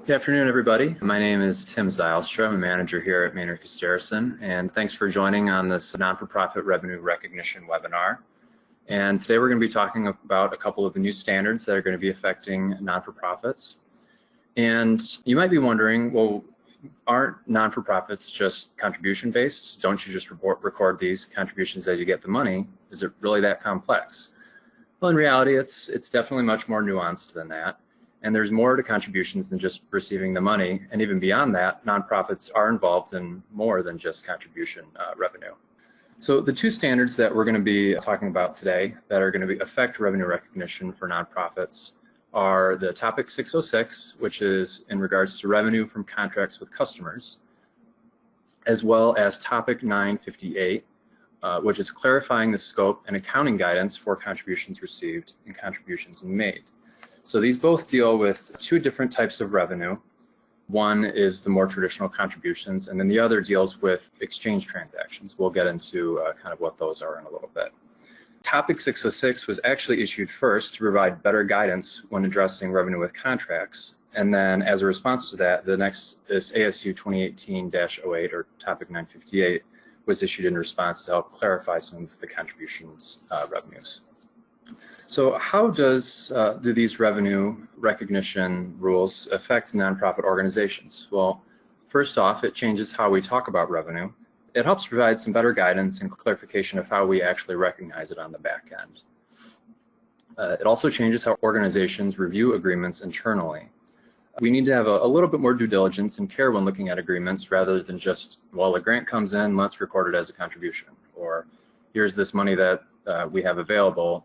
Good afternoon, everybody. My name is Tim Zylstra. I'm a manager here at Maynard Costerisan, and thanks for joining on this non-for-profit revenue recognition webinar. And today we're going to be talking about a couple of the new standards that are going to be affecting non-for-profits. And you might be wondering, well, aren't non-for-profits just contribution-based? Don't you just record these contributions as you get the money? Is it really that complex? Well, in reality, it's definitely much more nuanced than that. And there's more to contributions than just receiving the money. And even beyond that, nonprofits are involved in more than just contribution revenue. So the two standards that we're going to be talking about today that are going to affect revenue recognition for nonprofits are the Topic 606, which is in regards to revenue from contracts with customers, as well as Topic 958, which is clarifying the scope and accounting guidance for contributions received and contributions made. So these both deal with two different types of revenue. One is the more traditional contributions, and then the other deals with exchange transactions. We'll get into kind of what those are in a little bit. Topic 606 was actually issued first to provide better guidance when addressing revenue with contracts. And then as a response to that, the next is ASU 2018-08, or Topic 958, was issued in response to help clarify some of the contributions revenues. So how do these revenue recognition rules affect nonprofit organizations? Well, first off, it changes how we talk about revenue. It helps provide some better guidance and clarification of how we actually recognize it on the back end. It also changes how organizations review agreements internally. We need to have a little bit more due diligence and care when looking at agreements rather than just, well, a grant comes in, let's record it as a contribution, or here's this money that we have available,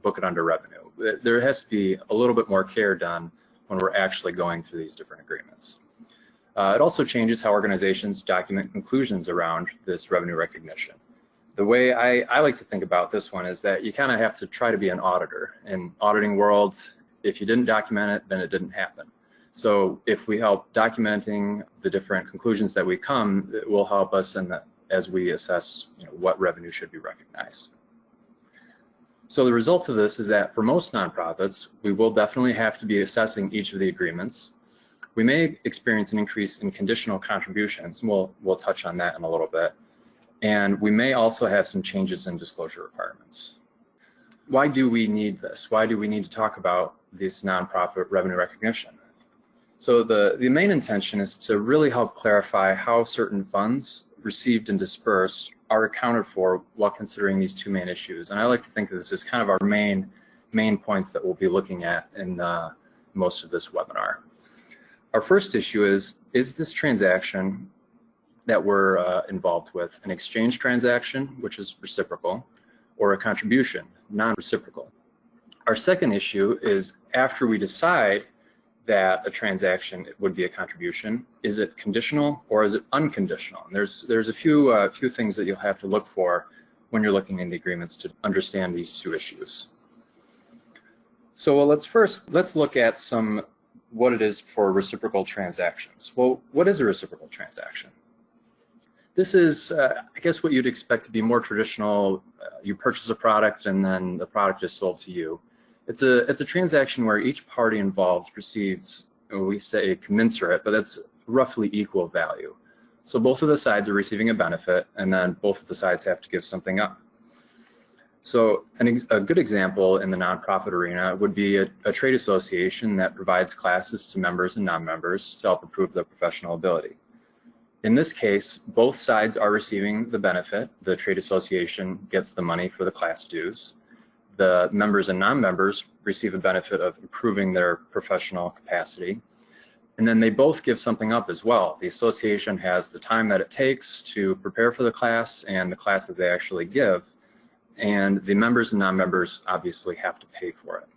book it under revenue. There has to be a little bit more care done when we're actually going through these different agreements. It also changes how organizations document conclusions around this revenue recognition. The way I like to think about this one is that you kind of have to try to be an auditor. In auditing world, if you didn't document it, then it didn't happen. So if we help documenting the different conclusions that we come, it will help us as we assess what revenue should be recognized. So the result of this is that for most nonprofits, we will definitely have to be assessing each of the agreements. We may experience an increase in conditional contributions, and we'll touch on that in a little bit. And we may also have some changes in disclosure requirements. Why do we need this? Why do we need to talk about this nonprofit revenue recognition? So the main intention is to really help clarify how certain funds received and dispersed are accounted for while considering these two main issues. And I like to think of this as kind of our main points that we'll be looking at in most of this webinar. Our first issue is this transaction that we're involved with an exchange transaction, which is reciprocal, or a contribution, non-reciprocal? Our second issue is after we decide that a transaction would be a contribution, is it conditional or is it unconditional? And there's a few things that you'll have to look for when you're looking in the agreements to understand these two issues. So let's look at what it is for reciprocal transactions. Well, what is a reciprocal transaction? This is, I guess, what you'd expect to be more traditional. You purchase a product and then the product is sold to you. It's a transaction where each party involved receives, we say commensurate, but that's roughly equal value. So both of the sides are receiving a benefit, and then both of the sides have to give something up. So a good example in the nonprofit arena would be a trade association that provides classes to members and non-members to help improve their professional ability. In this case, both sides are receiving the benefit. The trade association gets the money for the class dues. The members and non-members receive a benefit of improving their professional capacity. And then they both give something up as well. The association has the time that it takes to prepare for the class and the class that they actually give. And the members and non-members obviously have to pay for it.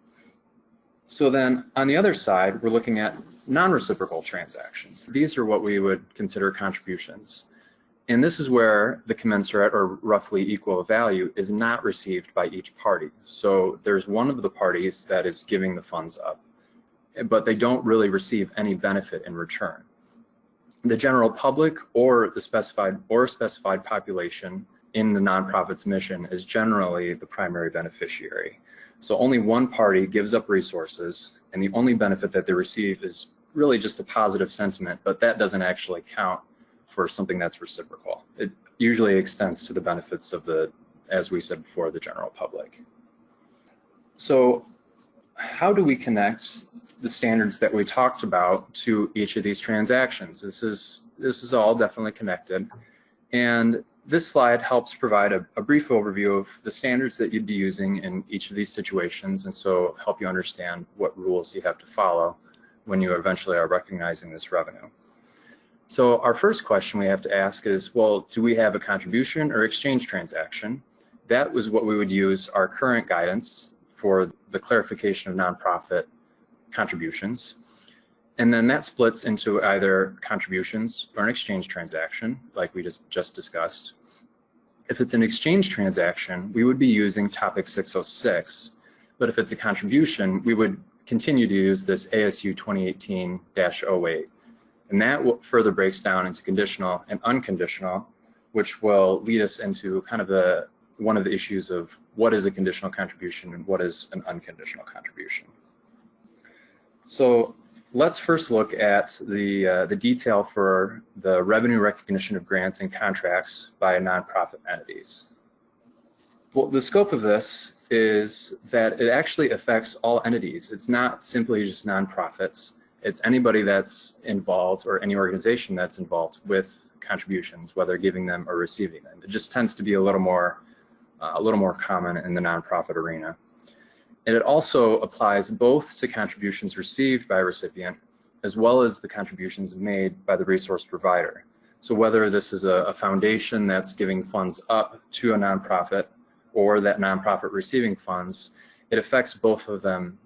So then on the other side, we're looking at non-reciprocal transactions. These are what we would consider contributions. And this is where the commensurate or roughly equal value is not received by each party. So there's one of the parties that is giving the funds up, but they don't really receive any benefit in return. The general public or the specified population in the nonprofit's mission is generally the primary beneficiary. So only one party gives up resources, and the only benefit that they receive is really just a positive sentiment, but that doesn't actually count for something that's reciprocal. It usually extends to the benefits of the, as we said before, the general public. So how do we connect the standards that we talked about to each of these transactions? This is all definitely connected. And this slide helps provide a brief overview of the standards that you'd be using in each of these situations, and so help you understand what rules you have to follow when you eventually are recognizing this revenue. So our first question we have to ask is, well, do we have a contribution or exchange transaction? That was what we would use our current guidance for the clarification of nonprofit contributions. And then that splits into either contributions or an exchange transaction, like we just discussed. If it's an exchange transaction, we would be using topic 606, but if it's a contribution, we would continue to use this ASU 2018-08. And that further breaks down into conditional and unconditional, which will lead us into kind of one of the issues of what is a conditional contribution and what is an unconditional contribution. So let's first look at the detail for the revenue recognition of grants and contracts by nonprofit entities. Well, the scope of this is that it actually affects all entities. It's not simply just nonprofits. It's anybody that's involved or any organization that's involved with contributions, whether giving them or receiving them. It just tends to be a little more common in the nonprofit arena. And it also applies both to contributions received by a recipient as well as the contributions made by the resource provider. So whether this is a foundation that's giving funds up to a nonprofit or that nonprofit receiving funds, it affects both of them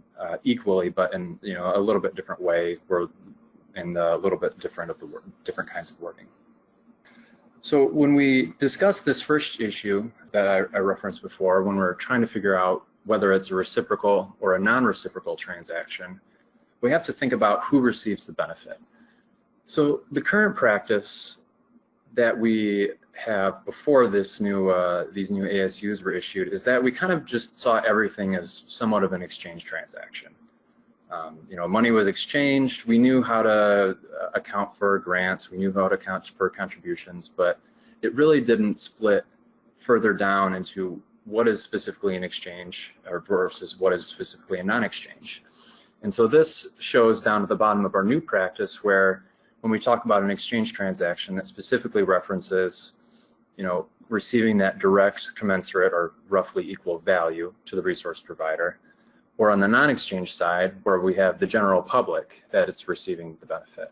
equally, but in a little bit different way, or in a little bit different of the different kinds of wording. So when we discuss this first issue that I referenced before, when we're trying to figure out whether it's a reciprocal or a non-reciprocal transaction, we have to think about who receives the benefit. So the current practice that we have before these new ASUs were issued is that we kind of just saw everything as somewhat of an exchange transaction. Money was exchanged. We knew how to account for grants. We knew how to account for contributions, but it really didn't split further down into what is specifically an exchange versus what is specifically a non-exchange. And so this shows down at the bottom of our new practice where when we talk about an exchange transaction that specifically references, receiving that direct, commensurate, or roughly equal value to the resource provider, or on the non-exchange side where we have the general public that it's receiving the benefit.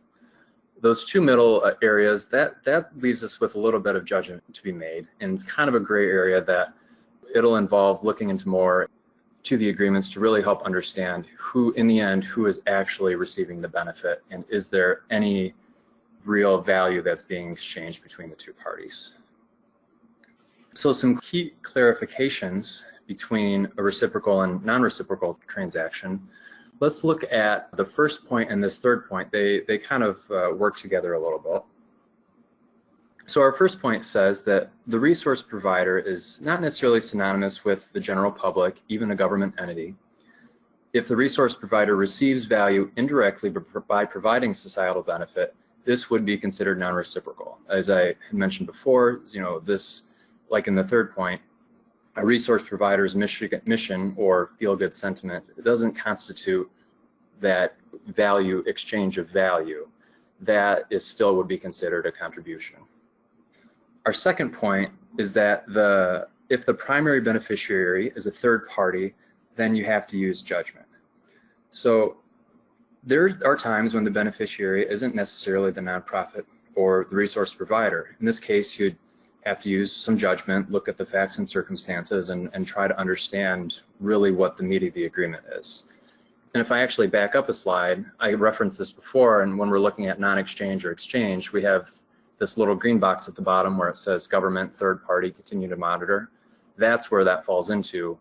Those two middle areas, that leaves us with a little bit of judgment to be made, and it's kind of a gray area that it'll involve looking into more to the agreements to really help understand who, in the end, who is actually receiving the benefit, and is there any real value that's being exchanged between the two parties. So some key clarifications between a reciprocal and non-reciprocal transaction. Let's look at the first point and this third point. They kind of work together a little bit. So our first point says that the resource provider is not necessarily synonymous with the general public, even a government entity. If the resource provider receives value indirectly by providing societal benefit, this would be considered non-reciprocal. As I mentioned before, this, like in the third point, a resource provider's mission or feel-good sentiment, it doesn't constitute that value exchange of value. That is still would be considered a contribution. Our second point is that if the primary beneficiary is a third party, then you have to use judgment. So there are times when the beneficiary isn't necessarily the nonprofit or the resource provider. In this case, you'd have to use some judgment, look at the facts and circumstances, and try to understand really what the meat of the agreement is. And if I actually back up a slide, I referenced this before, and when we're looking at non-exchange or exchange, we have this little green box at the bottom where it says government, third party, continue to monitor. That's where that falls into,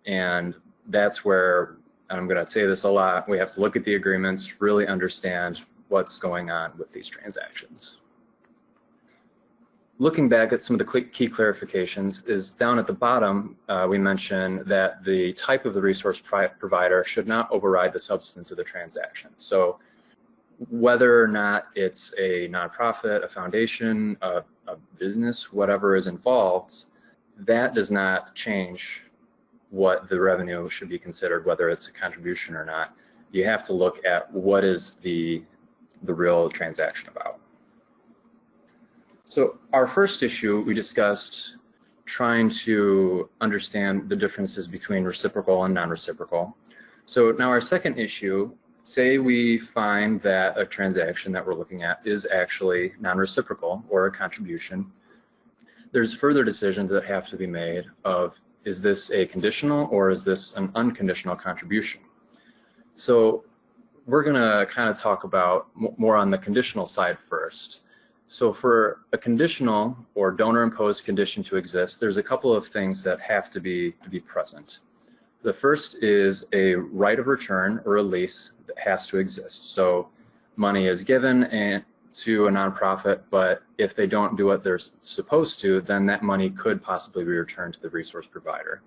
and that's where, and I'm going to say this a lot, we have to look at the agreements, really understand what's going on with these transactions. Looking back at some of the key clarifications is down at the bottom, we mention that the type of the resource provider should not override the substance of the transaction. So whether or not it's a nonprofit, a foundation, a business, whatever is involved, that does not change what the revenue should be considered, whether it's a contribution or not. You have to look at what is the real transaction about. So our first issue, we discussed trying to understand the differences between reciprocal and non-reciprocal. So now our second issue, say we find that a transaction that we're looking at is actually non-reciprocal or a contribution. There's further decisions that have to be made of, is this a conditional or is this an unconditional contribution? So we're going to kind of talk about more on the conditional side first. So for a conditional or donor-imposed condition to exist, there's a couple of things that have to be present. The first is a right of return or a lease that has to exist. So money is given to a nonprofit, but if they don't do what they're supposed to, then that money could possibly be returned to the resource provider.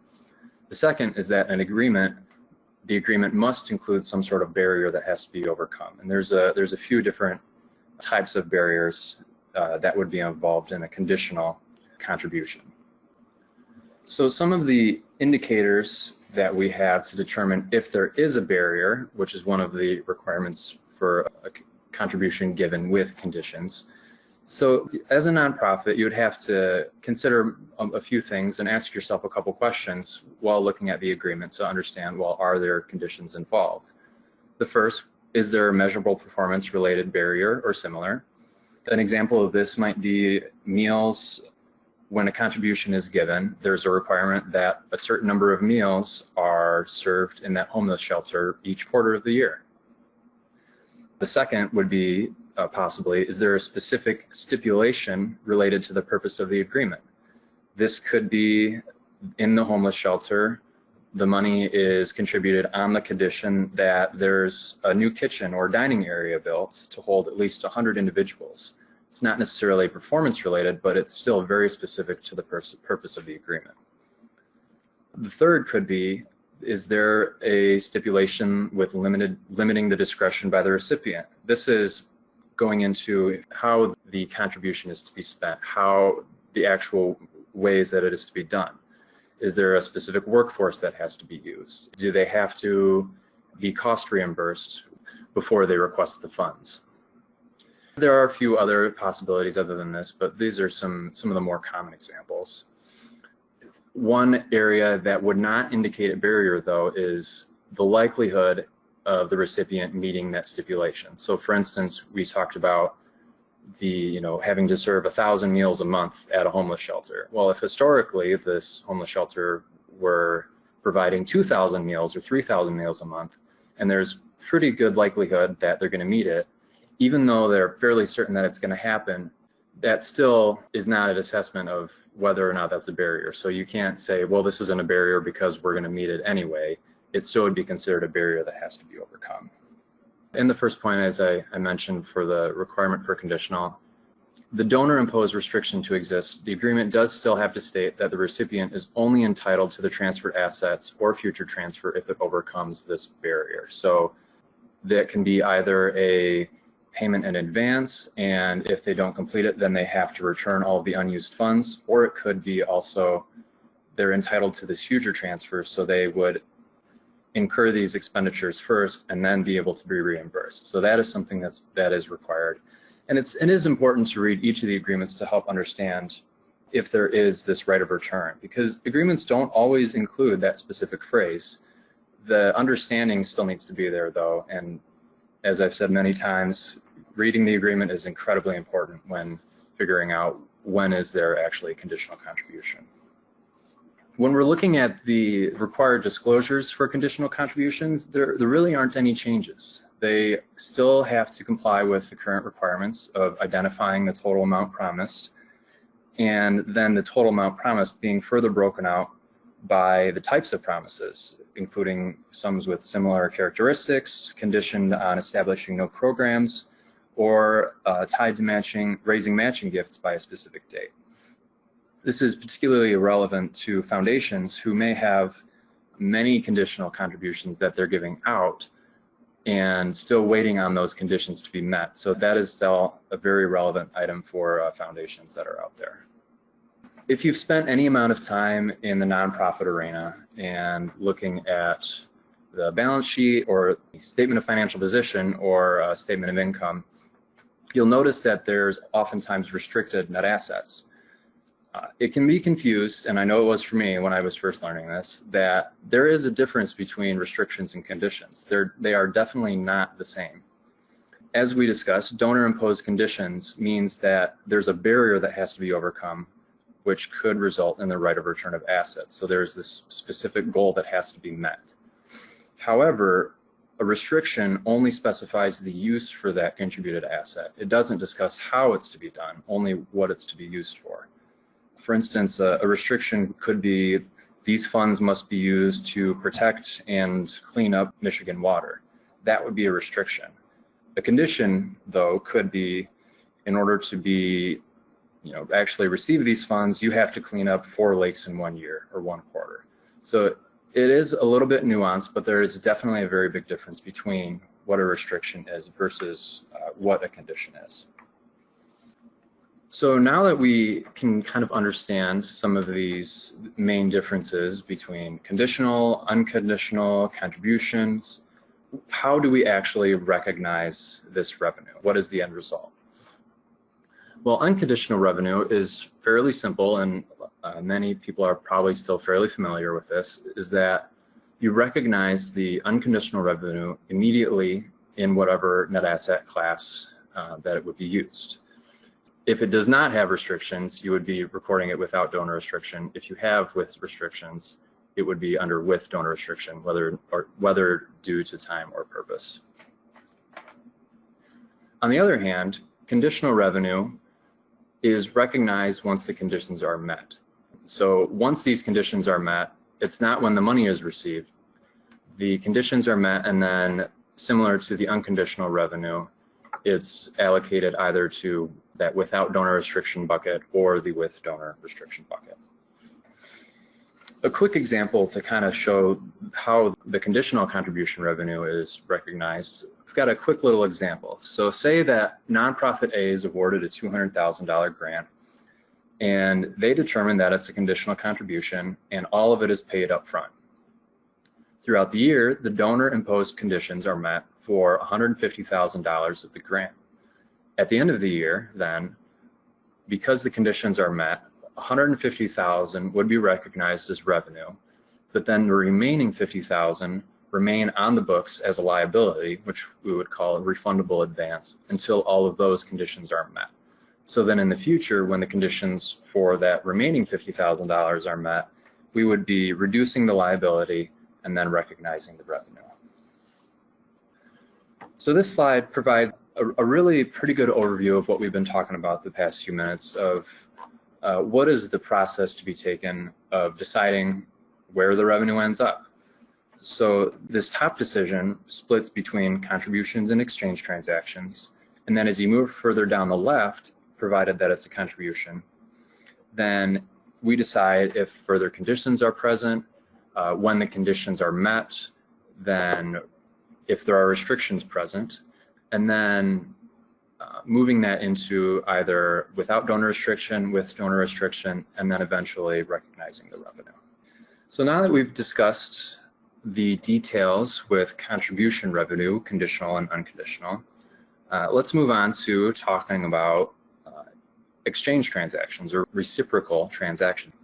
The second is that an agreement, the agreement must include some sort of barrier that has to be overcome. And there's a few different types of barriers that would be involved in a conditional contribution. So some of the indicators that we have to determine if there is a barrier, which is one of the requirements for a contribution given with conditions. So as a nonprofit, you would have to consider a few things and ask yourself a couple questions while looking at the agreement to understand, well, are there conditions involved? The first, is there a measurable performance related barrier or similar? An example of this might be meals. When a contribution is given, there's a requirement that a certain number of meals are served in that homeless shelter each quarter of the year. The second would be possibly, is there a specific stipulation related to the purpose of the agreement? This could be in the homeless shelter, the money is contributed on the condition that there's a new kitchen or dining area built to hold at least 100 individuals. It's not necessarily performance related, but it's still very specific to the purpose of the agreement. The third could be, is there a stipulation with limiting the discretion by the recipient? This is going into how the contribution is to be spent, how the actual ways that it is to be done. Is there a specific workforce that has to be used? Do they have to be cost reimbursed before they request the funds? There are a few other possibilities other than this, but these are some of the more common examples. One area that would not indicate a barrier, though, is the likelihood of the recipient meeting that stipulation. So for instance, we talked about having to serve 1,000 meals a month at a homeless shelter. Well, if historically this homeless shelter were providing 2,000 meals or 3,000 meals a month, and there's pretty good likelihood that they're going to meet it, even though they're fairly certain that it's going to happen, that still is not an assessment of whether or not that's a barrier. So you can't say, well, this isn't a barrier because we're going to meet it anyway. It still would be considered a barrier that has to be overcome. And the first point, as I mentioned for the requirement for conditional, the donor-imposed restriction to exist, the agreement does still have to state that the recipient is only entitled to the transferred assets or future transfer if it overcomes this barrier. So that can be either a payment in advance, and if they don't complete it, then they have to return all of the unused funds, or it could be also they're entitled to this future transfer, so they would incur these expenditures first and then be able to be reimbursed. So that is something that is required. And it is important to read each of the agreements to help understand if there is this right of return, because agreements don't always include that specific phrase. The understanding still needs to be there, though, and as I've said many times, reading the agreement is incredibly important when figuring out when is there actually a conditional contribution. When we're looking at the required disclosures for conditional contributions, there really aren't any changes. They still have to comply with the current requirements of identifying the total amount promised, and then the total amount promised being further broken out by the types of promises, including sums with similar characteristics, conditioned on establishing no programs, or tied to raising matching gifts by a specific date. This is particularly relevant to foundations who may have many conditional contributions that they're giving out, and still waiting on those conditions to be met. So that is still a very relevant item for foundations that are out there. If you've spent any amount of time in the nonprofit arena and looking at the balance sheet or statement of financial position or a statement of income, you'll notice that there's oftentimes restricted net assets. It can be confused, and I know it was for me when I was first learning this, that there is a difference between restrictions and conditions. They are definitely not the same. As we discussed, donor-imposed conditions means that there's a barrier that has to be overcome, which could result in the right of return of assets. So there's this specific goal that has to be met. However, a restriction only specifies the use for that contributed asset. It doesn't discuss how it's to be done, only what it's to be used for. For instance, a restriction could be these funds must be used to protect and clean up Michigan water. That would be a restriction. A condition, though, could be in order to be, actually receive these funds, you have to clean up 4 lakes in 1 year or 1 quarter. So it is a little bit nuanced, but there is definitely a very big difference between what a restriction is versus what a condition is. So now that we can kind of understand some of these main differences between conditional, unconditional, contributions, how do we actually recognize this revenue? What is the end result? Well, unconditional revenue is fairly simple, and many people are probably still fairly familiar with this, is that you recognize the unconditional revenue immediately in whatever net asset class that it would be used. If it does not have restrictions, you would be recording it without donor restriction. If you have with restrictions, it would be under with donor restriction, whether due to time or purpose. On the other hand, conditional revenue is recognized once the conditions are met. So once these conditions are met, it's not when the money is received. The conditions are met, and then similar to the unconditional revenue, it's allocated either to that without donor restriction bucket or the with donor restriction bucket. A quick example to kind of show how the conditional contribution revenue is recognized. I've got a quick little example. So say that nonprofit A is awarded a $200,000 grant, and they determine that it's a conditional contribution and all of it is paid up front. Throughout the year, the donor imposed conditions are met for $150,000 of the grant. At the end of the year, then, because the conditions are met, $150,000 would be recognized as revenue, but then the remaining $50,000 remain on the books as a liability, which we would call a refundable advance, until all of those conditions are met. So then in the future, when the conditions for that remaining $50,000 are met, we would be reducing the liability and then recognizing the revenue. So this slide provides a really pretty good overview of what we've been talking about the past few minutes of what is the process to be taken of deciding where the revenue ends up. So this top decision splits between contributions and exchange transactions, and then as you move further down the left, provided that it's a contribution, then we decide if further conditions are present, when the conditions are met, then if there are restrictions present, and then moving that into either without donor restriction, with donor restriction, and then eventually recognizing the revenue. So now that we've discussed the details with contribution revenue, conditional and unconditional, let's move on to talking about exchange transactions or reciprocal transactions.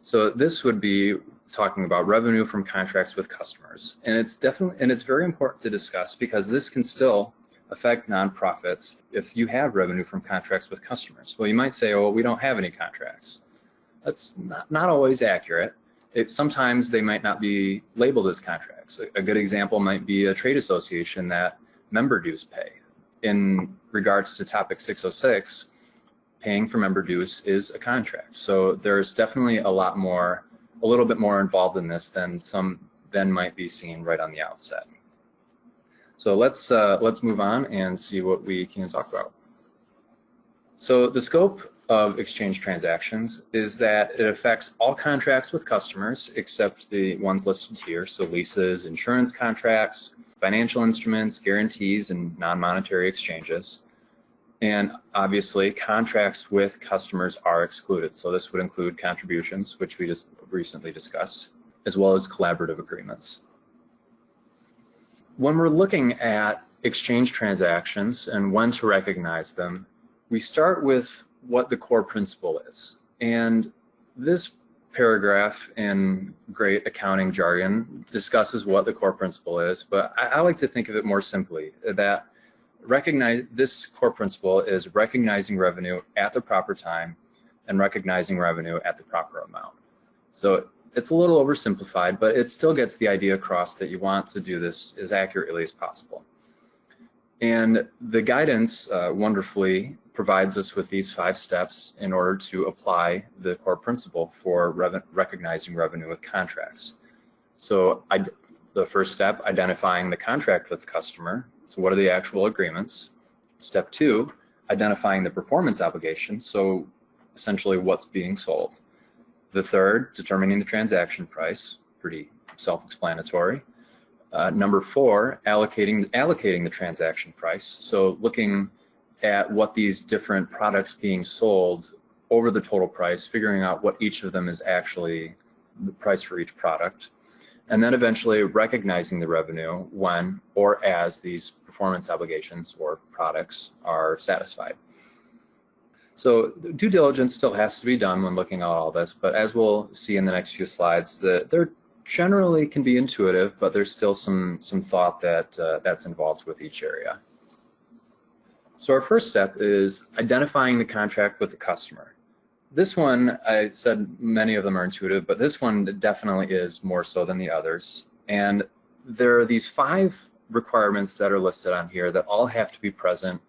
So this would be talking about revenue from contracts with customers, and it's very important to discuss because this can still affect nonprofits if you have revenue from contracts with customers. Well, you might say, oh, we don't have any contracts. That's not always accurate. Sometimes they might not be labeled as contracts. A good example might be a trade association that member dues pay. In regards to topic 606, paying for member dues is a contract. So there's definitely a little bit more involved in this than might be seen right on the outset. So let's move on and see what we can talk about. So the scope of exchange transactions is that it affects all contracts with customers except the ones listed here, so leases, insurance contracts, financial instruments, guarantees, and non-monetary exchanges. And obviously, contracts with customers are excluded. So this would include contributions, which we just recently discussed, as well as collaborative agreements. When we're looking at exchange transactions and when to recognize them, we start with what the core principle is. And this paragraph in great accounting jargon discusses what the core principle is, but I like to think of it more simply, that this core principle is recognizing revenue at the proper time and recognizing revenue at the proper amount. So it's a little oversimplified, but it still gets the idea across that you want to do this as accurately as possible. And the guidance wonderfully provides us with these 5 steps in order to apply the core principle for recognizing revenue with contracts. So the first step, identifying the contract with the customer. So what are the actual agreements? Step 2, identifying the performance obligations. So essentially what's being sold. The third, determining the transaction price, pretty self-explanatory. Number 4, allocating the transaction price. So looking at what these different products being sold over the total price, figuring out what each of them is actually the price for each product. And then eventually recognizing the revenue when or as these performance obligations or products are satisfied. So due diligence still has to be done when looking at all this, but as we'll see in the next few slides, they're generally can be intuitive, but there's still some thought that's involved with each area. So our first step is identifying the contract with the customer. This one, I said many of them are intuitive, but this one definitely is more so than the others. And there are these 5 requirements that are listed on here that all have to be present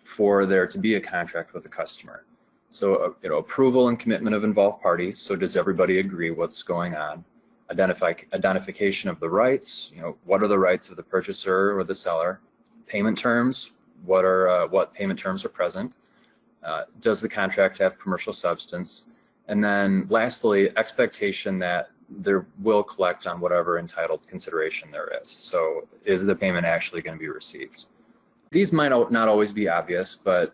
for there to be a contract with the customer. So, approval and commitment of involved parties. So does everybody agree what's going on? Identification of the rights. What are the rights of the purchaser or the seller? Payment terms. What payment terms are present? Does the contract have commercial substance? And then lastly, expectation that there will collect on whatever entitled consideration there is. So is the payment actually going to be received? These might not always be obvious, but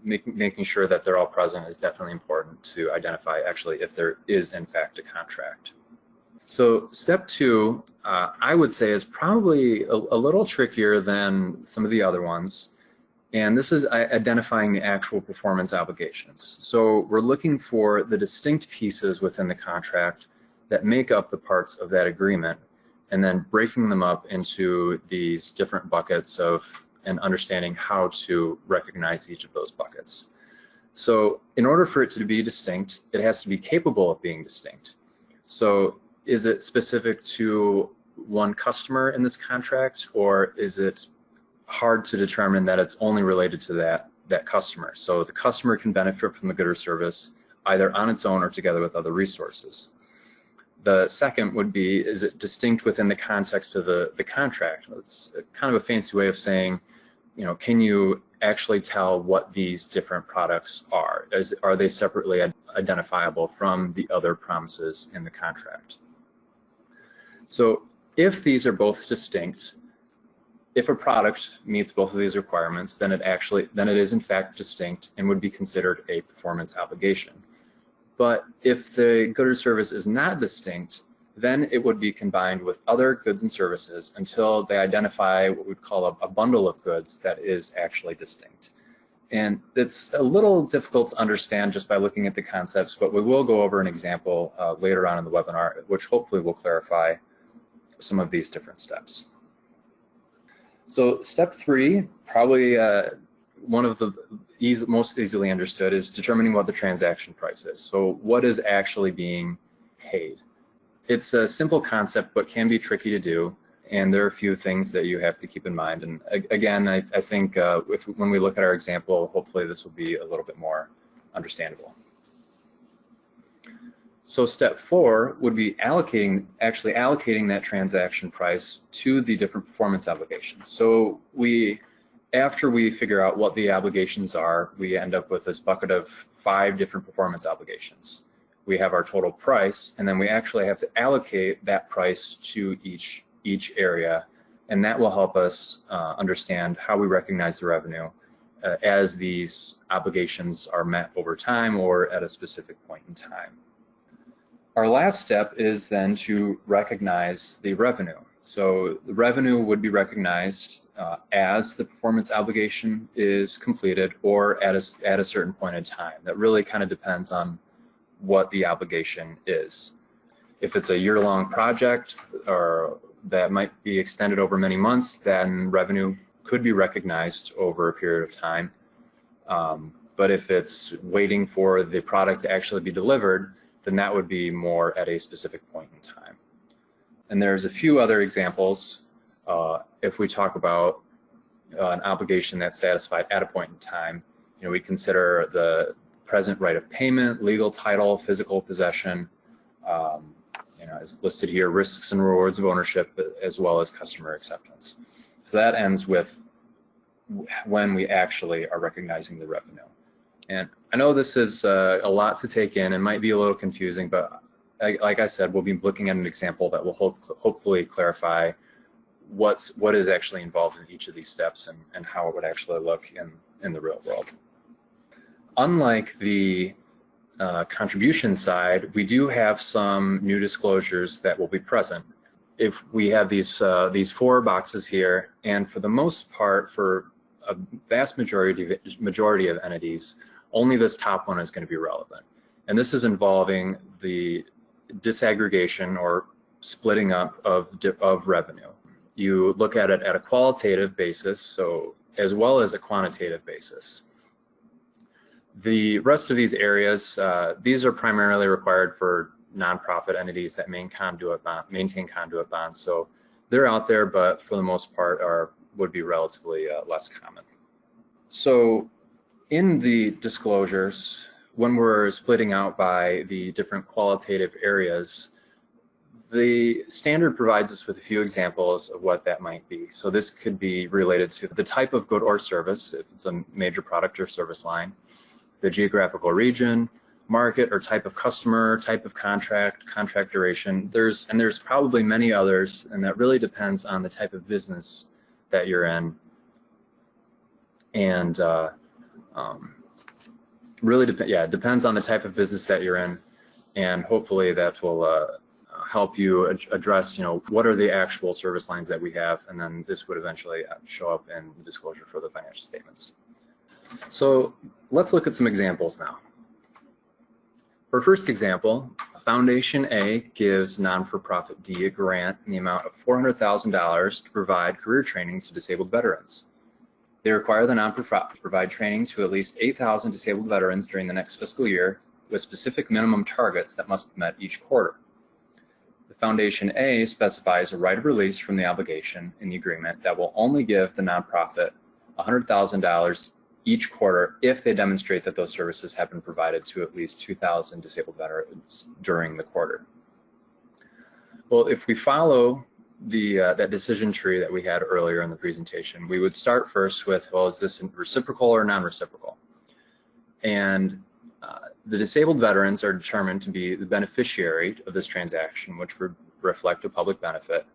making sure that they're all present is definitely important to identify actually if there is in fact a contract. So step 2, I would say, is probably a little trickier than some of the other ones. And this is identifying the actual performance obligations. So we're looking for the distinct pieces within the contract that make up the parts of that agreement, and then breaking them up into these different buckets and understanding how to recognize each of those buckets. So in order for it to be distinct, it has to be capable of being distinct. So is it specific to one customer in this contract, or is it hard to determine that it's only related to that customer? So the customer can benefit from the good or service either on its own or together with other resources. The second would be, is it distinct within the context of the contract? It's kind of a fancy way of saying, can you actually tell what these different products are? Are they separately identifiable from the other promises in the contract? So if these are both distinct, if a product meets both of these requirements, then it is in fact distinct and would be considered a performance obligation. But if the good or service is not distinct, then it would be combined with other goods and services until they identify what we'd call a bundle of goods that is actually distinct. And it's a little difficult to understand just by looking at the concepts, but we will go over an example later on in the webinar, which hopefully will clarify some of these different steps. So step 3, probably one of the most easily understood, is determining what the transaction price is. So what is actually being paid? It's a simple concept, but can be tricky to do. And there are a few things that you have to keep in mind. And again, I think when we look at our example, hopefully this will be a little bit more understandable. So step 4 would be actually allocating that transaction price to the different performance obligations. So after we figure out what the obligations are, we end up with this bucket of 5 different performance obligations. We have our total price, and then we actually have to allocate that price to each area and that will help us understand how we recognize the revenue as these obligations are met over time or at a specific point in time. Our last step is then to recognize the revenue. So the revenue would be recognized as the performance obligation is completed or at a certain point in time. That really kind of depends on what the obligation is. If it's a year-long project or that might be extended over many months, then revenue could be recognized over a period of time. But if it's waiting for the product to actually be delivered, then that would be more at a specific point in time. And there's a few other examples. If we talk about an obligation that's satisfied at a point in time, we consider the present right of payment, legal title, physical possession, as listed here, risks and rewards of ownership, as well as customer acceptance. So that ends with when we actually are recognizing the revenue. And I know this is a lot to take in and might be a little confusing, but like I said, we'll be looking at an example that will hopefully clarify what is actually involved in each of these steps and how it would actually look in the real world. Unlike the contribution side, we do have some new disclosures that will be present. If we have these 4 boxes here, and for the most part, for a vast majority of entities, only this top one is going to be relevant. And this is involving the disaggregation or splitting up of revenue. You look at it at a qualitative basis, so as well as a quantitative basis. The rest of these areas, these are primarily required for nonprofit entities that maintain conduit bonds. So they're out there, but for the most part would be relatively less common. So in the disclosures, when we're splitting out by the different qualitative areas, the standard provides us with a few examples of what that might be. So this could be related to the type of good or service, if it's a major product or service line, the geographical region, market or type of customer, type of contract duration. There's probably many others, and that really depends on the type of business that you're in. And it depends on the type of business that you're in, and hopefully that will help you address, what are the actual service lines that we have, and then this would eventually show up in the disclosure for the financial statements. So let's look at some examples now. For first example, Foundation A gives non-for-profit D a grant in the amount of $400,000 to provide career training to disabled veterans. They require the non-for-profit to provide training to at least 8,000 disabled veterans during the next fiscal year with specific minimum targets that must be met each quarter. The Foundation A specifies a right of release from the obligation in the agreement that will only give the nonprofit $100,000 each quarter if they demonstrate that those services have been provided to at least 2,000 disabled veterans during the quarter. Well, if we follow that decision tree that we had earlier in the presentation, we would start first with, well, is this reciprocal or non-reciprocal? And the disabled veterans are determined to be the beneficiary of this transaction, which would reflect a public benefit,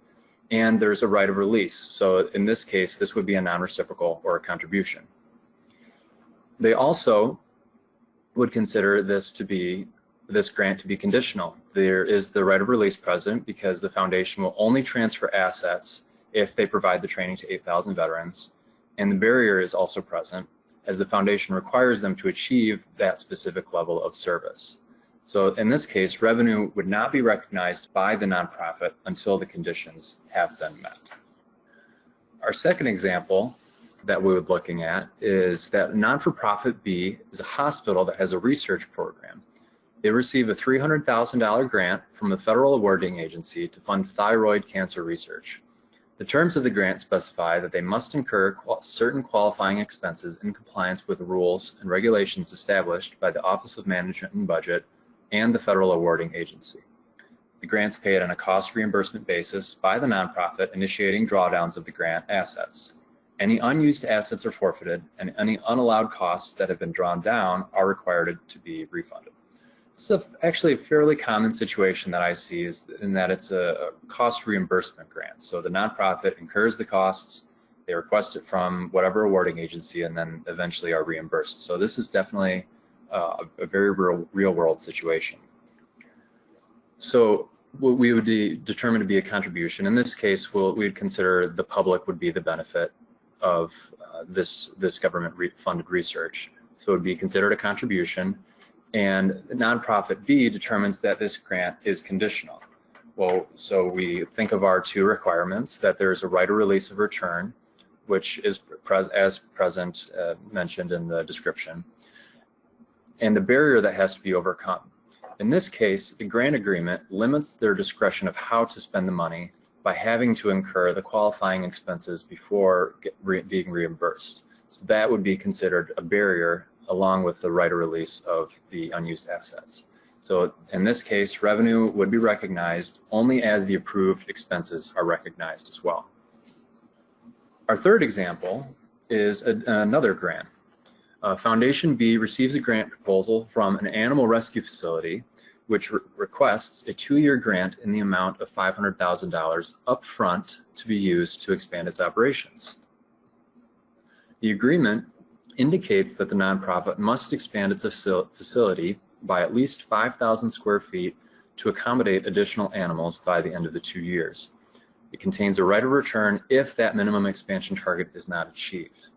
and there's a right of release. So in this case, this would be a non-reciprocal or a contribution. They also would consider this grant to be conditional. There is the right of release present because the foundation will only transfer assets if they provide the training to 8,000 veterans, and the barrier is also present as the foundation requires them to achieve that specific level of service. So in this case, revenue would not be recognized by the nonprofit until the conditions have been met. Our second example that we would be looking at is that non-for-profit B is a hospital that has a research program. They receive a $300,000 grant from the federal awarding agency to fund thyroid cancer research. The terms of the grant specify that they must incur certain qualifying expenses in compliance with the rules and regulations established by the Office of Management and Budget and the federal awarding agency. The grant's paid on a cost reimbursement basis by the nonprofit initiating drawdowns of the grant assets. Any unused assets are forfeited, and any unallowed costs that have been drawn down are required to be refunded. Actually a fairly common situation that I see is in that it's a cost reimbursement grant. So the nonprofit incurs the costs, they request it from whatever awarding agency, and then eventually are reimbursed. So this is definitely a very real world situation. So what we would determine to be a contribution, in this case, we'd consider the public would be the benefit of this government funded research. So it would be considered a contribution, and nonprofit B determines that this grant is conditional. Well, so we think of our two requirements, that there's a right of release of return, which is as present mentioned in the description, and the barrier that has to be overcome. In this case, the grant agreement limits their discretion of how to spend the money by having to incur the qualifying expenses before being reimbursed. So that would be considered a barrier along with the right of release of the unused assets. So in this case, revenue would be recognized only as the approved expenses are recognized as well. Our third example is another grant. Foundation B receives a grant proposal from an animal rescue facility which requests a 2-year grant in the amount of $500,000 upfront to be used to expand its operations. The agreement indicates that the nonprofit must expand its facility by at least 5,000 square feet to accommodate additional animals by the end of the 2 years. It contains a right of return if that minimum expansion target is not achieved.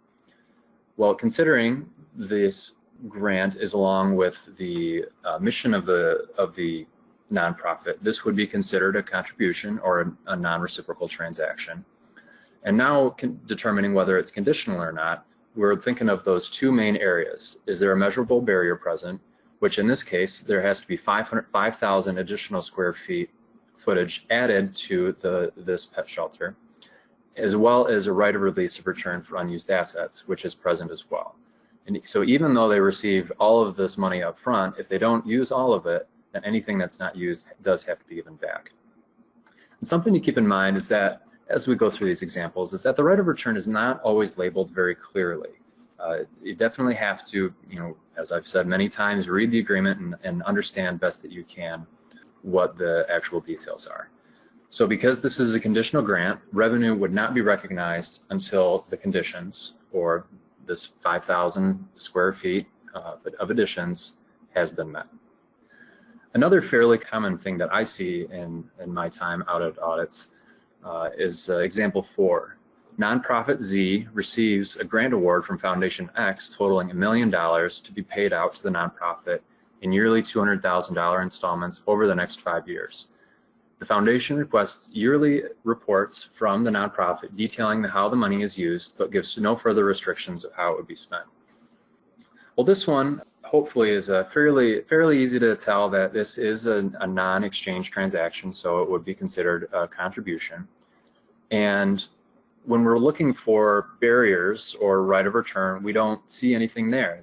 Well, considering this grant is along with the mission of the nonprofit, this would be considered a contribution or a non-reciprocal transaction. And now determining whether it's conditional or not, we're thinking of those two main areas. Is there a measurable barrier present, which in this case, there has to be 5,000 additional square feet footage added to this pet shelter, as well as a right of release of return for unused assets, which is present as well. And so even though they receive all of this money up front, if they don't use all of it, then anything that's not used does have to be given back. And something to keep in mind is that as we go through these examples, is that the right of return is not always labeled very clearly. You definitely have to, as I've said many times, read the agreement and understand best that you can what the actual details are. So because this is a conditional grant, revenue would not be recognized until the conditions, or this 5,000 square feet of additions, has been met. Another fairly common thing that I see in my time out at audits is example 4. Nonprofit Z receives a grant award from Foundation X totaling $1 million to be paid out to the nonprofit in yearly $200,000 installments over the next 5 years. The foundation requests yearly reports from the nonprofit detailing how the money is used, but gives no further restrictions of how it would be spent. Well, this one hopefully is fairly easy to tell that this is a non-exchange transaction, so it would be considered a contribution. And when we're looking for barriers or right of return, we don't see anything there.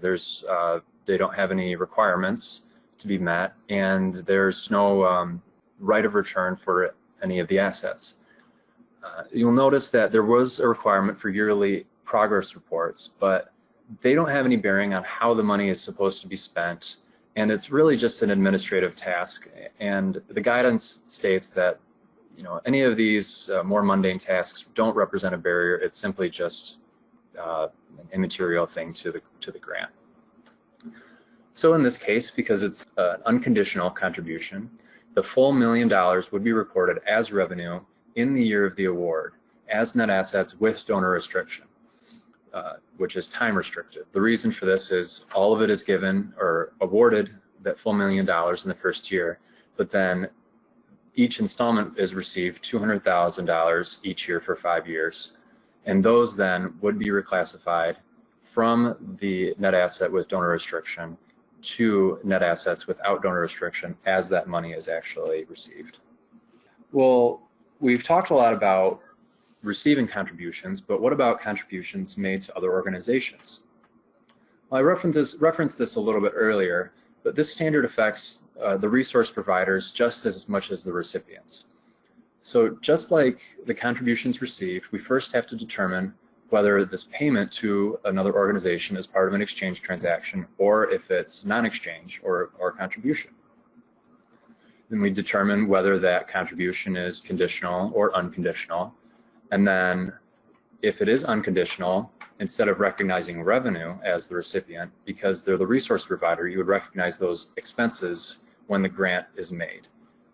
They don't have any requirements to be met, and there's no right of return for any of the assets. You'll notice that there was a requirement for yearly progress reports, but they don't have any bearing on how the money is supposed to be spent, and it's really just an administrative task. And the guidance states that any of these more mundane tasks don't represent a barrier. It's simply just an immaterial thing to the grant. So in this case, because it's an unconditional contribution, the full $1 million would be recorded as revenue in the year of the award as net assets with donor restriction, which is time restricted. The reason for this is all of it is given or awarded that full $1 million in the first year, but then each installment is received $200,000 each year for 5 years, and those then would be reclassified from the net asset with donor restriction to net assets without donor restriction as that money is actually received. Well, we've talked a lot about receiving contributions, but what about contributions made to other organizations? Well, I referenced this a little bit earlier, but this standard affects the resource providers just as much as the recipients. So just like the contributions received, we first have to determine whether this payment to another organization is part of an exchange transaction or if it's non-exchange or contribution. Then we determine whether that contribution is conditional or unconditional. And then if it is unconditional, instead of recognizing revenue as the recipient, because they're the resource provider, you would recognize those expenses when the grant is made.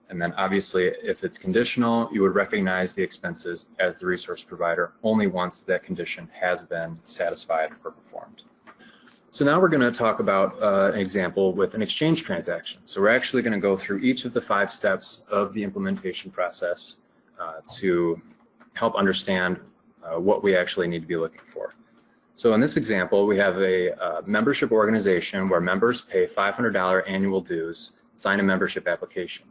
And then obviously, if it's conditional, you would recognize the expenses as the resource provider only once that condition has been satisfied or performed. So now we're going to talk about an example with an exchange transaction. So we're actually going to go through each of the 5 steps of the implementation process to help understand what we actually need to be looking for. So in this example, we have a membership organization where members pay $500 annual dues, sign a membership application.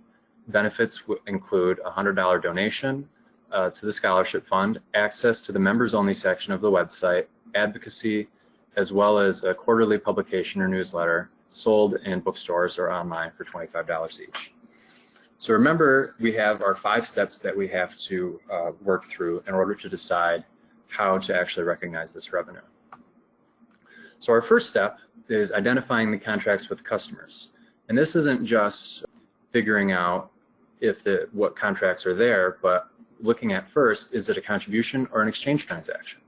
Benefits include a $100 donation to the scholarship fund, access to the members-only section of the website, advocacy, as well as a quarterly publication or newsletter sold in bookstores or online for $25 each. So remember, we have our 5 steps that we have to work through in order to decide how to actually recognize this revenue. So our first step is identifying the contracts with customers. And this isn't just figuring out what contracts are there, but looking at first, is it a contribution or an exchange transaction?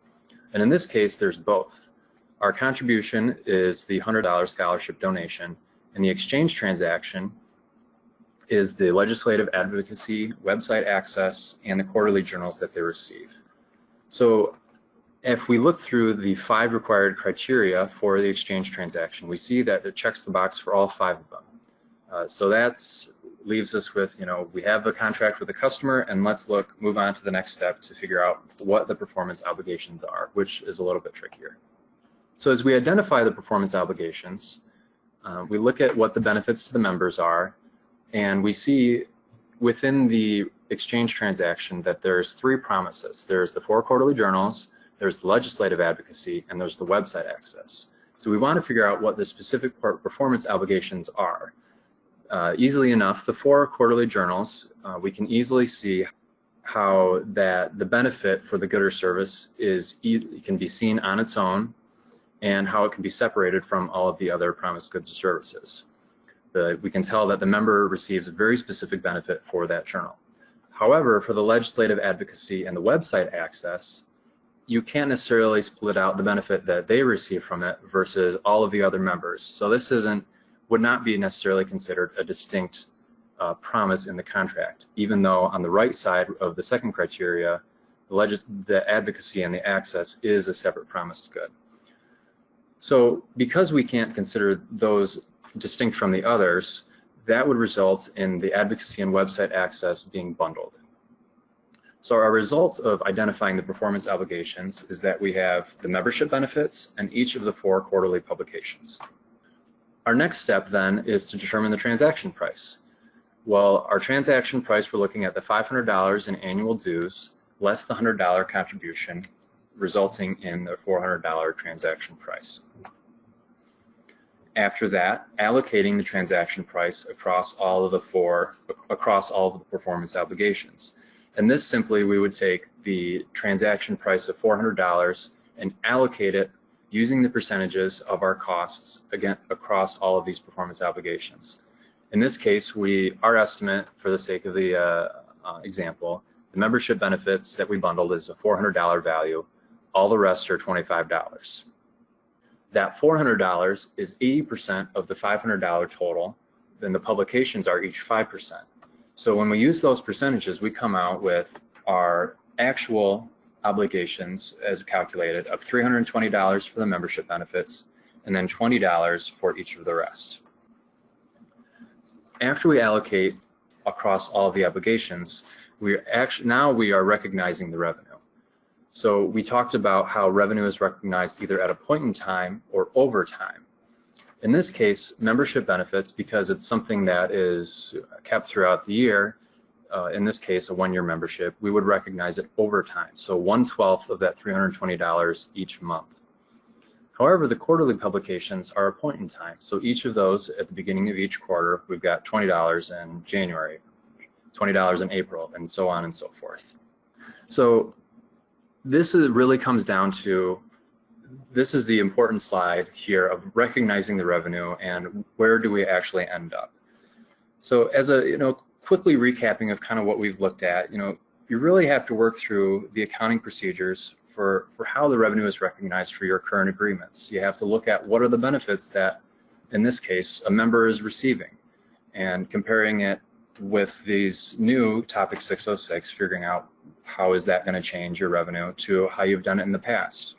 And in this case, there's both. Our contribution is the $100 scholarship donation, and the exchange transaction is the legislative advocacy, website access, and the quarterly journals that they receive. So if we look through the 5 required criteria for the exchange transaction, we see that it checks the box for all 5 of them. So that leaves us with, we have a contract with the customer, and let's move on to the next step to figure out what the performance obligations are, which is a little bit trickier. So as we identify the performance obligations, we look at what the benefits to the members are, and we see within the exchange transaction that there's 3 promises. There's the 4 quarterly journals, there's the legislative advocacy, and there's the website access. So we want to figure out what the specific performance obligations are. Easily enough, the 4 quarterly journals, we can easily see how that the benefit for the good or service can be seen on its own, and how it can be separated from all of the other promised goods or services. We can tell that the member receives a very specific benefit for that journal. However, for the legislative advocacy and the website access, you can't necessarily split out the benefit that they receive from it versus all of the other members. So this would not be necessarily considered a distinct promise in the contract, even though on the right side of the second criteria, the advocacy and the access is a separate promised good. So because we can't consider those distinct from the others, that would result in the advocacy and website access being bundled. So our result of identifying the performance obligations is that we have the membership benefits and each of the 4 quarterly publications. Our next step then is to determine the transaction price. Well, our transaction price, we're looking at the $500 in annual dues less the $100 contribution, resulting in the $400 transaction price. After that, allocating the transaction price across all of the performance obligations. And this simply, we would take the transaction price of $400 and allocate it using the percentages of our costs, again, across all of these performance obligations. In this case, our estimate, for the sake of the example, the membership benefits that we bundled is a $400 value. All the rest are $25. That $400 is 80% of the $500 total, then the publications are each 5%. So when we use those percentages, we come out with our actual obligations as calculated of $320 for the membership benefits and then $20 for each of the rest. After we allocate across all of the obligations, now we are recognizing the revenue. So we talked about how revenue is recognized either at a point in time or over time. In this case, membership benefits, because it's something that is kept throughout the year, in this case a 1-year membership, we would recognize it over time. So 1/12 of that $320 each month. However, the quarterly publications are a point in time. So each of those at the beginning of each quarter, we've got $20 in January, $20 in April, and so on and so forth. So this really comes down to, this is the important slide here of recognizing the revenue and where do we actually end up. So as a quickly recapping of kind of what we've looked at, you really have to work through the accounting procedures for how the revenue is recognized for your current agreements. You have to look at what are the benefits that, in this case, a member is receiving, and comparing it with these new Topic 606, figuring out how is that going to change your revenue to how you've done it in the past.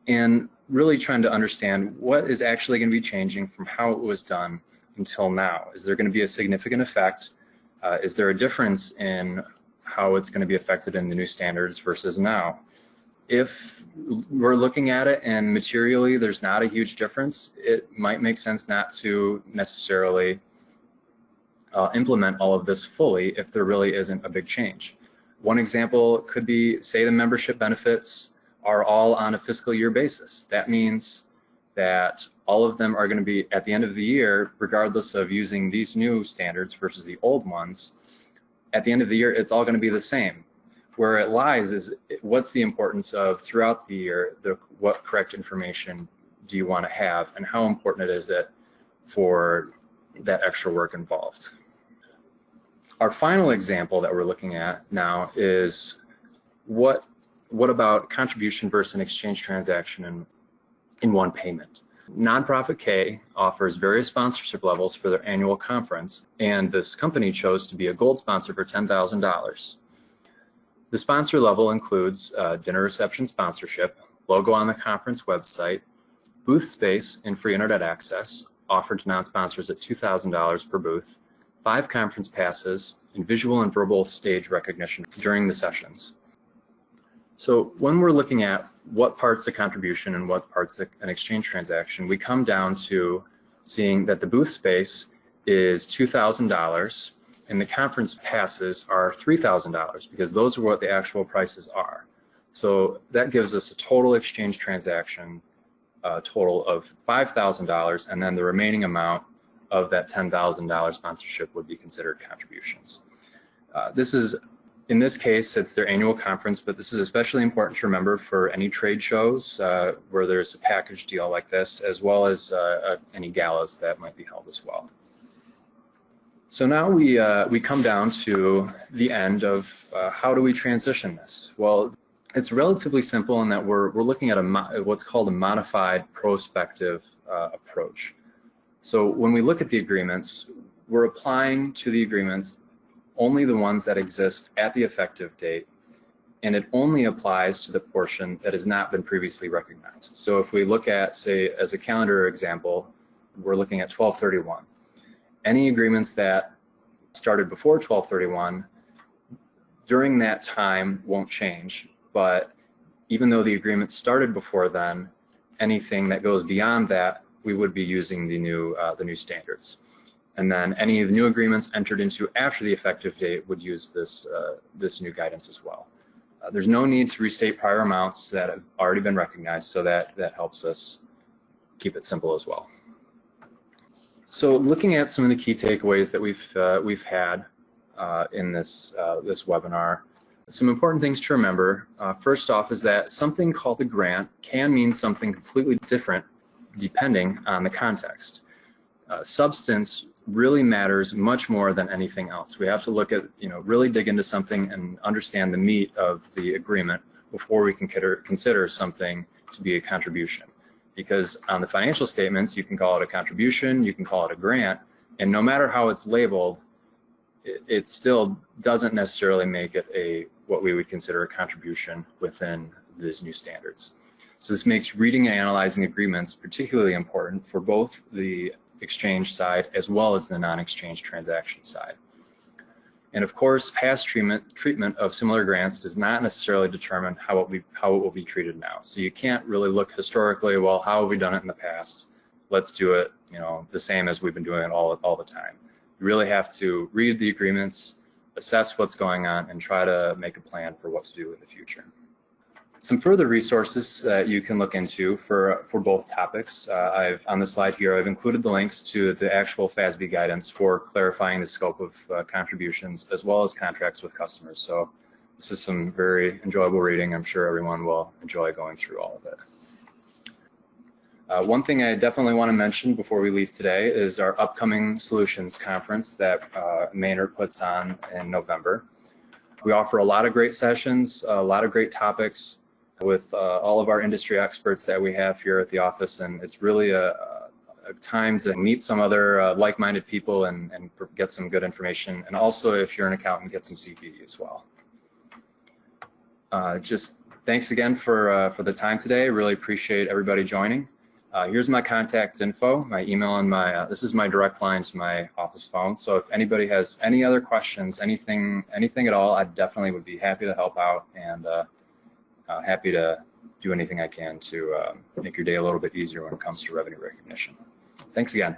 And really trying to understand what is actually going to be changing from how it was done until now. Is there going to be a significant effect? Is there a difference in how it's going to be affected in the new standards versus now? If we're looking at it and materially there's not a huge difference, it might make sense not to necessarily implement all of this fully if there really isn't a big change. One example could be, say the membership benefits are all on a fiscal year basis. That means that all of them are going to be at the end of the year, regardless of using these new standards versus the old ones. At the end of the year, it's all going to be the same. Where it lies is what's the importance of throughout the year, what correct information do you want to have, and how important it is that for that extra work involved. Our final example that we're looking at now is what about contribution versus an exchange transaction in one payment. Nonprofit K offers various sponsorship levels for their annual conference, and this company chose to be a gold sponsor for $10,000. The sponsor level includes dinner reception sponsorship, logo on the conference website, booth space and free internet access offered to non-sponsors at $2,000 per booth, 5 conference passes, and visual and verbal stage recognition during the sessions. So when we're looking at what part's a contribution and what part's an exchange transaction, we come down to seeing that the booth space is $2,000 and the conference passes are $3,000 because those are what the actual prices are. So that gives us a total exchange transaction total of $5,000, and then the remaining amount of that $10,000 sponsorship would be considered contributions. In this case, it's their annual conference, but this is especially important to remember for any trade shows where there's a package deal like this, as well as any galas that might be held as well. So now we come down to the end of how do we transition this? Well, it's relatively simple in that we're looking at what's called a modified prospective approach. So when we look at the agreements, we're applying to the agreements only the ones that exist at the effective date, and it only applies to the portion that has not been previously recognized. So if we look at, say, as a calendar example, we're looking at 12/31. Any agreements that started before 12/31 during that time won't change, but even though the agreement started before then, anything that goes beyond that, we would be using the new standards. And then any of the new agreements entered into after the effective date would use this new guidance as well. There's no need to restate prior amounts that have already been recognized, so that helps us keep it simple as well. So looking at some of the key takeaways that we've had in this webinar, some important things to remember. First off is that something called a grant can mean something completely different depending on the context. Substance really matters much more than anything else. We have to look at, really dig into something and understand the meat of the agreement before we can consider something to be a contribution. Because on the financial statements, you can call it a contribution, you can call it a grant, and no matter how it's labeled, it still doesn't necessarily make it what we would consider a contribution within these new standards. So this makes reading and analyzing agreements particularly important for both the exchange side as well as the non-exchange transaction side. And of course, past treatment of similar grants does not necessarily determine how it will be treated now. So you can't really look historically, well, how have we done it in the past? Let's do it, the same as we've been doing it all the time. You really have to read the agreements, assess what's going on, and try to make a plan for what to do in the future. Some further resources that you can look into for both topics. On the slide here, I've included the links to the actual FASB guidance for clarifying the scope of contributions as well as contracts with customers. So this is some very enjoyable reading. I'm sure everyone will enjoy going through all of it. One thing I definitely want to mention before we leave today is our upcoming solutions conference that Maynard puts on in November. We offer a lot of great sessions, a lot of great topics with all of our industry experts that we have here at the office, and it's really a time to meet some other like-minded people and get some good information, and also, if you're an accountant, get some CPE as well. Just thanks again for the time today. Really appreciate everybody joining. Here's my contact info, my email, and my this is my direct line to my office phone. So if anybody has any other questions, anything at all, I definitely would be happy to help out, and happy to do anything I can to make your day a little bit easier when it comes to revenue recognition. Thanks again.